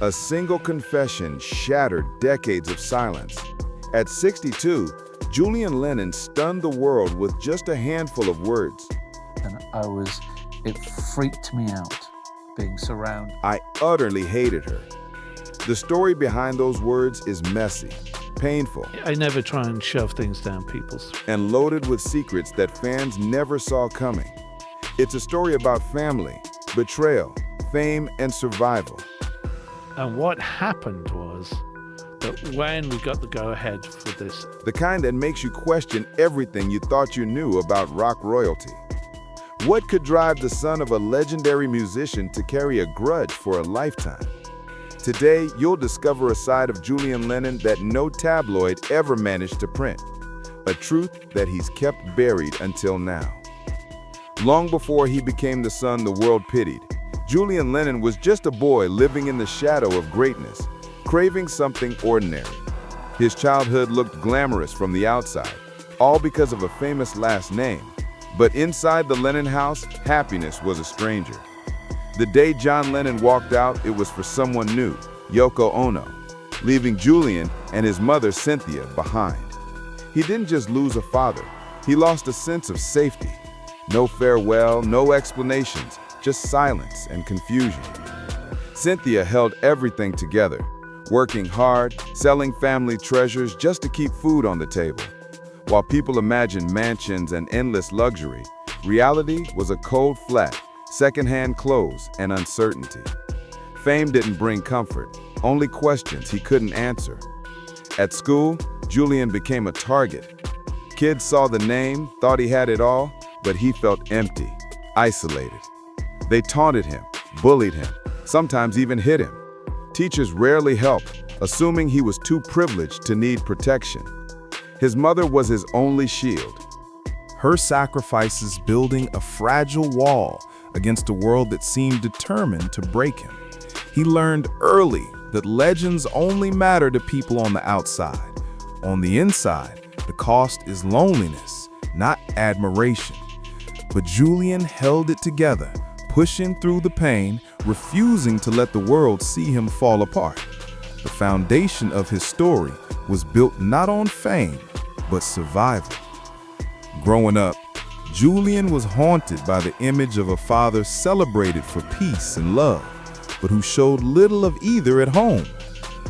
A single confession shattered decades of silence. At 62, Julian Lennon stunned the world with just a handful of words. And it freaked me out being surrounded. I utterly hated her. The story behind those words is messy, painful, I never try and shove things down people's. and loaded with secrets that fans never saw coming. It's a story about family, betrayal, fame, and survival. And what happened was that when we got the go-ahead for this, The kind that makes you question everything you thought you knew about rock royalty. What could drive the son of a legendary musician to carry a grudge for a lifetime? Today, you'll discover a side of Julian Lennon that no tabloid ever managed to print. A truth that he's kept buried until now. Long before he became the son the world pitied, Julian Lennon was just a boy living in the shadow of greatness, craving something ordinary. His childhood looked glamorous from the outside, all because of a famous last name. But inside the Lennon house, happiness was a stranger. The day John Lennon walked out, it was for someone new, Yoko Ono, leaving Julian and his mother Cynthia behind. He didn't just lose a father, he lost a sense of safety. No farewell, no explanations, just silence and confusion. Cynthia held everything together, working hard, selling family treasures just to keep food on the table. While people imagined mansions and endless luxury, reality was a cold flat, secondhand clothes, and uncertainty. Fame didn't bring comfort, only questions he couldn't answer. At school, Julian became a target. Kids saw the name, thought he had it all, but he felt empty, isolated. They taunted him, bullied him, sometimes even hit him. Teachers rarely helped, assuming he was too privileged to need protection. His mother was his only shield. Her sacrifices building a fragile wall against a world that seemed determined to break him. He learned early that legends only matter to people on the outside. On the inside, the cost is loneliness, not admiration. But Julian held it together, pushing through the pain, refusing to let the world see him fall apart. The foundation of his story was built not on fame, but survival. Growing up, Julian was haunted by the image of a father celebrated for peace and love, but who showed little of either at home.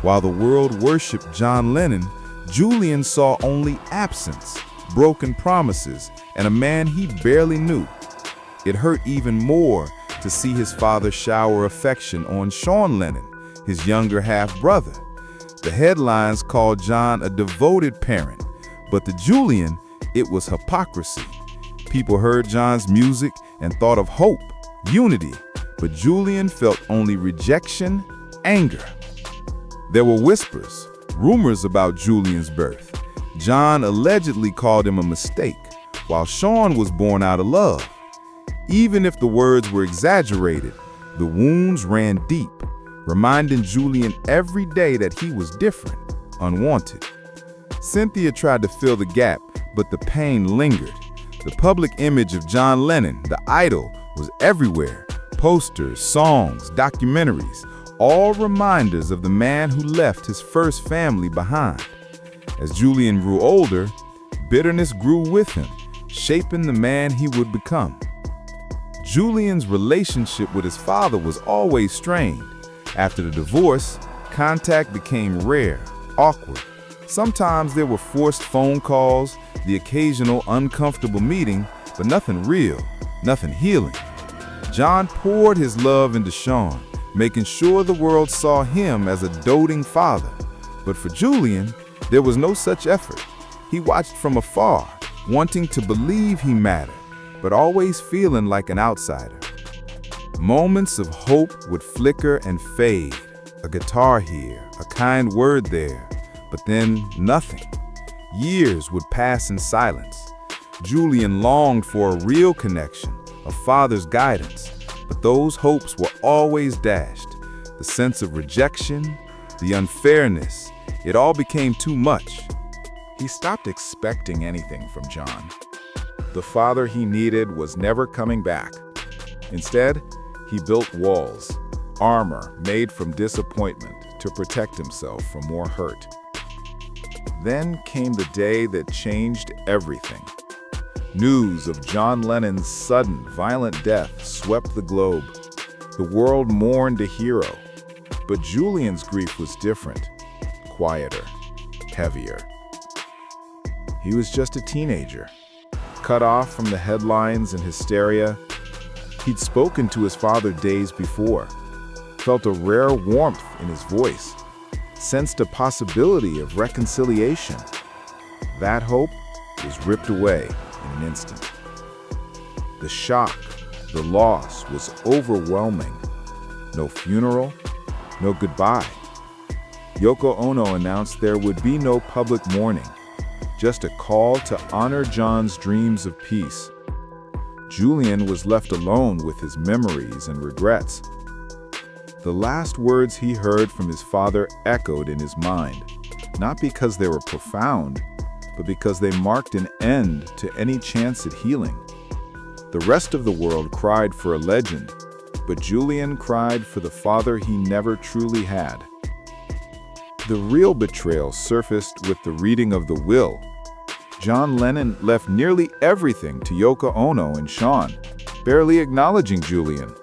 While the world worshipped John Lennon, Julian saw only absence, broken promises, and a man he barely knew. It hurt even more to see his father shower affection on John Lennon, his younger half-brother. The headlines called John a devoted parent, but to Julian, it was hypocrisy. People heard John's music and thought of hope, unity, but Julian felt only rejection, anger. There were whispers, rumors about Julian's birth. John allegedly called him a mistake, while Sean was born out of love. Even if the words were exaggerated, the wounds ran deep, reminding Julian every day that he was different, unwanted. Cynthia tried to fill the gap, but the pain lingered. The public image of John Lennon, the idol, was everywhere. Posters, songs, documentaries, all reminders of the man who left his first family behind. As Julian grew older, bitterness grew with him, shaping the man he would become. Julian's relationship with his father was always strained. After the divorce, contact became rare, awkward. Sometimes there were forced phone calls, the occasional uncomfortable meeting, but nothing real, nothing healing. John poured his love into Sean, making sure the world saw him as a doting father. But for Julian, there was no such effort. He watched from afar, wanting to believe he mattered, but always feeling like an outsider. Moments of hope would flicker and fade. A guitar here, a kind word there, but then nothing. Years would pass in silence. Julian longed for a real connection, a father's guidance, but those hopes were always dashed. The sense of rejection, the unfairness, it all became too much. He stopped expecting anything from John. The father he needed was never coming back. Instead, he built walls, armor made from disappointment to protect himself from more hurt. Then came the day that changed everything. News of John Lennon's sudden, violent death swept the globe. The world mourned a hero, but Julian's grief was different, quieter, heavier. He was just a teenager, cut off from the headlines and hysteria. He'd spoken to his father days before, felt a rare warmth in his voice, sensed a possibility of reconciliation. That hope was ripped away in an instant. The shock, the loss was overwhelming. No funeral, no goodbye. Yoko Ono announced there would be no public mourning, just a call to honor John's dreams of peace. Julian was left alone with his memories and regrets. The last words he heard from his father echoed in his mind, not because they were profound, but because they marked an end to any chance at healing. The rest of the world cried for a legend, but Julian cried for the father he never truly had. The real betrayal surfaced with the reading of the will. John Lennon left nearly everything to Yoko Ono and Sean, barely acknowledging Julian.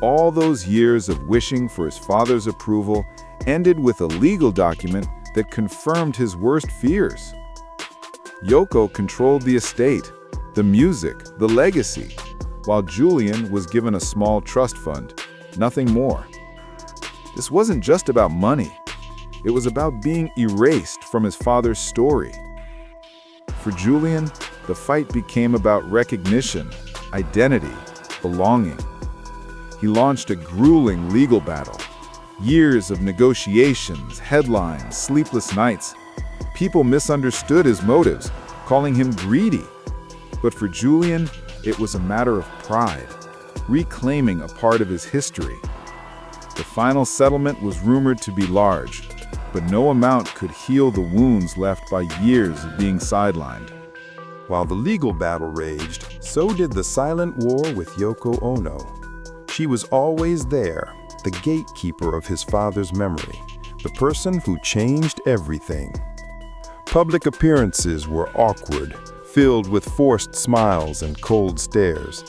All those years of wishing for his father's approval ended with a legal document that confirmed his worst fears. Yoko controlled the estate, the music, the legacy, while Julian was given a small trust fund, nothing more. This wasn't just about money. It was about being erased from his father's story. For Julian, the fight became about recognition, identity, belonging. He launched a grueling legal battle. Years of negotiations, headlines, sleepless nights. People misunderstood his motives, calling him greedy. But for Julian, it was a matter of pride, reclaiming a part of his history. The final settlement was rumored to be large, but no amount could heal the wounds left by years of being sidelined. While the legal battle raged, so did the silent war with Yoko Ono. She was always there, the gatekeeper of his father's memory, the person who changed everything. Public appearances were awkward, filled with forced smiles and cold stares.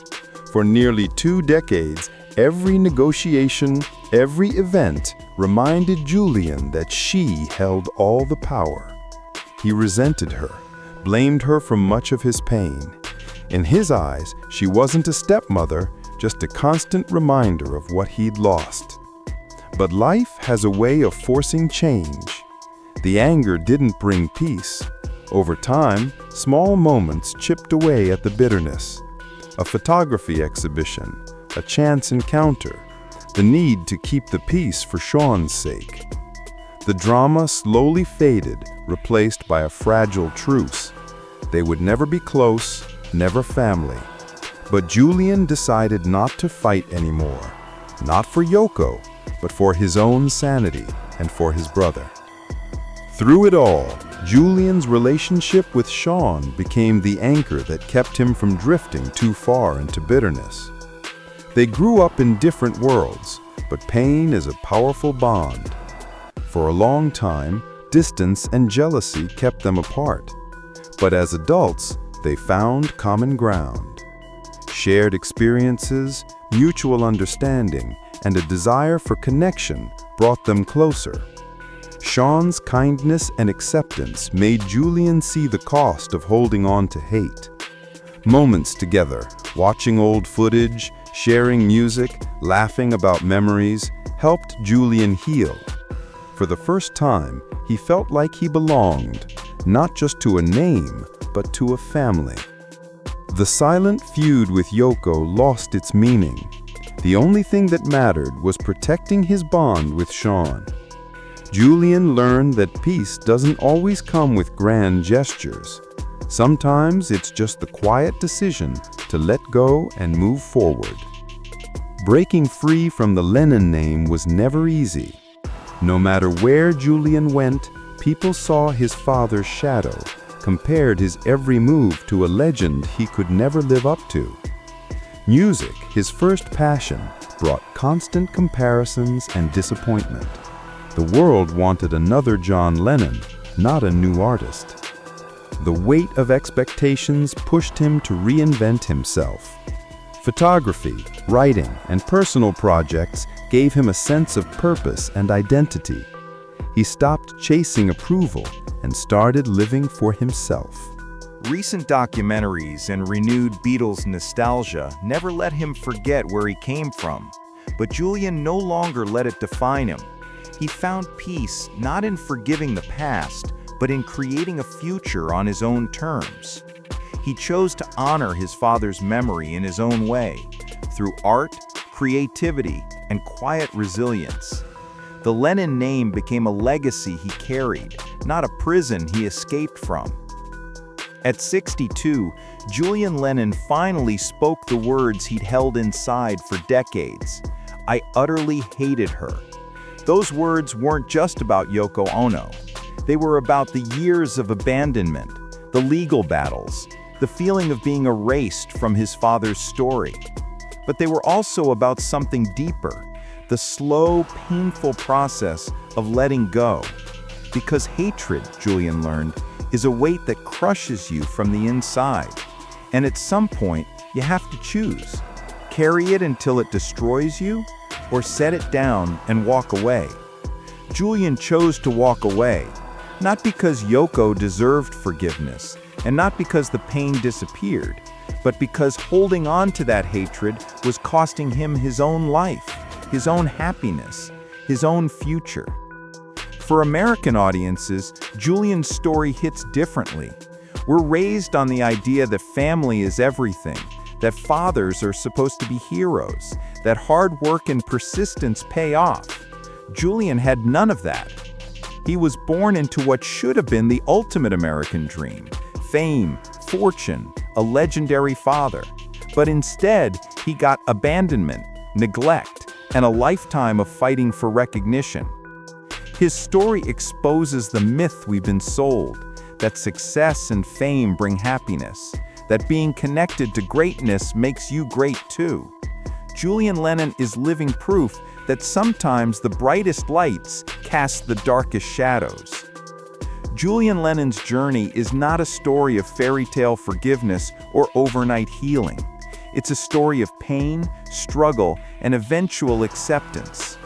For nearly 2 decades, every negotiation, every event reminded Julian that she held all the power. He resented her, blamed her for much of his pain. In his eyes, she wasn't a stepmother, just a constant reminder of what he'd lost. But life has a way of forcing change. The anger didn't bring peace. Over time, small moments chipped away at the bitterness. A photography exhibition, a chance encounter, the need to keep the peace for Sean's sake. The drama slowly faded, replaced by a fragile truce. They would never be close, never family. But Julian decided not to fight anymore. Not for Yoko, but for his own sanity and for his brother. Through it all, Julian's relationship with Sean became the anchor that kept him from drifting too far into bitterness. They grew up in different worlds, but pain is a powerful bond. For a long time, distance and jealousy kept them apart. But as adults, they found common ground. Shared experiences, mutual understanding, and a desire for connection brought them closer. Sean's kindness and acceptance made Julian see the cost of holding on to hate. Moments together, watching old footage, sharing music, laughing about memories, helped Julian heal. For the first time, he felt like he belonged, not just to a name, but to a family. The silent feud with Yoko lost its meaning. The only thing that mattered was protecting his bond with Sean. Julian learned that peace doesn't always come with grand gestures. Sometimes it's just the quiet decision to let go and move forward. Breaking free from the Lennon name was never easy. No matter where Julian went, people saw his father's shadow, compared his every move to a legend he could never live up to. Music, his first passion, brought constant comparisons and disappointment. The world wanted another John Lennon, not a new artist. The weight of expectations pushed him to reinvent himself. Photography, writing, and personal projects gave him a sense of purpose and identity. He stopped chasing approval and started living for himself. Recent documentaries and renewed Beatles nostalgia never let him forget where he came from, but Julian no longer let it define him. He found peace not in forgiving the past, but in creating a future on his own terms. He chose to honor his father's memory in his own way, through art, creativity, and quiet resilience. The Lennon name became a legacy he carried, not a prison he escaped from. At 62, Julian Lennon finally spoke the words he'd held inside for decades. "I utterly hated her." Those words weren't just about Yoko Ono. They were about the years of abandonment, the legal battles, the feeling of being erased from his father's story. But they were also about something deeper, the slow, painful process of letting go. Because hatred, Julian learned, is a weight that crushes you from the inside. And at some point, you have to choose. Carry it until it destroys you, or set it down and walk away. Julian chose to walk away, not because Yoko deserved forgiveness, and not because the pain disappeared, but because holding on to that hatred was costing him his own life, his own happiness, his own future. For American audiences, Julian's story hits differently. We're raised on the idea that family is everything, that fathers are supposed to be heroes, that hard work and persistence pay off. Julian had none of that. He was born into what should have been the ultimate American dream: fame, fortune, a legendary father. But instead, he got abandonment, neglect, and a lifetime of fighting for recognition. His story exposes the myth we've been sold, that success and fame bring happiness, that being connected to greatness makes you great too. Julian Lennon is living proof that sometimes the brightest lights cast the darkest shadows. Julian Lennon's journey is not a story of fairy tale forgiveness or overnight healing. It's a story of pain, struggle, and eventual acceptance.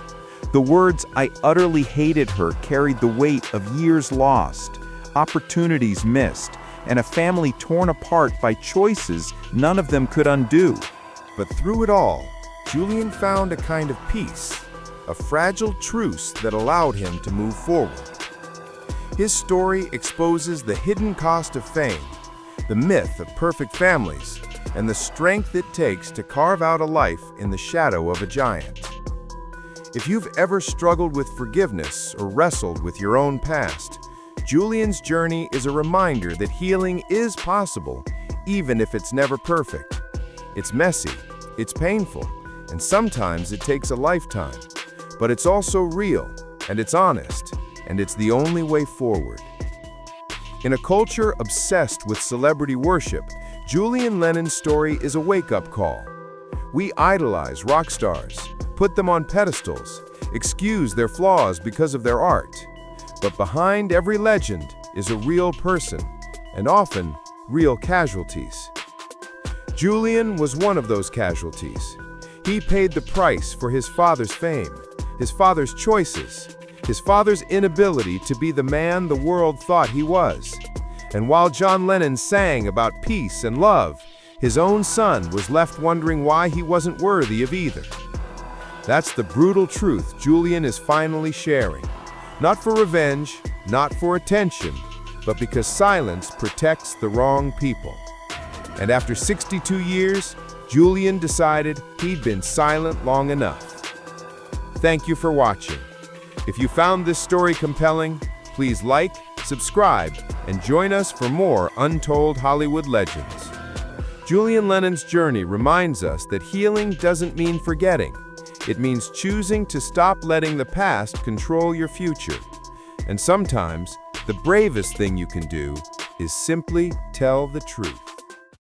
The words "I utterly hated her" carried the weight of years lost, opportunities missed, and a family torn apart by choices none of them could undo. But through it all, Julian found a kind of peace, a fragile truce that allowed him to move forward. His story exposes the hidden cost of fame, the myth of perfect families, and the strength it takes to carve out a life in the shadow of a giant. If you've ever struggled with forgiveness or wrestled with your own past, Julian's journey is a reminder that healing is possible, even if it's never perfect. It's messy, it's painful, and sometimes it takes a lifetime. But it's also real, and it's honest, and it's the only way forward. In a culture obsessed with celebrity worship, Julian Lennon's story is a wake-up call. We idolize rock stars, put them on pedestals, excuse their flaws because of their art. But behind every legend is a real person, and often real casualties. Julian was one of those casualties. He paid the price for his father's fame, his father's choices, his father's inability to be the man the world thought he was. And while John Lennon sang about peace and love, his own son was left wondering why he wasn't worthy of either. That's the brutal truth Julian is finally sharing. Not for revenge, not for attention, but because silence protects the wrong people. And after 62 years, Julian decided he'd been silent long enough. Thank you for watching. If you found this story compelling, please like, subscribe, and join us for more untold Hollywood legends. Julian Lennon's journey reminds us that healing doesn't mean forgetting. It means choosing to stop letting the past control your future. And sometimes, the bravest thing you can do is simply tell the truth.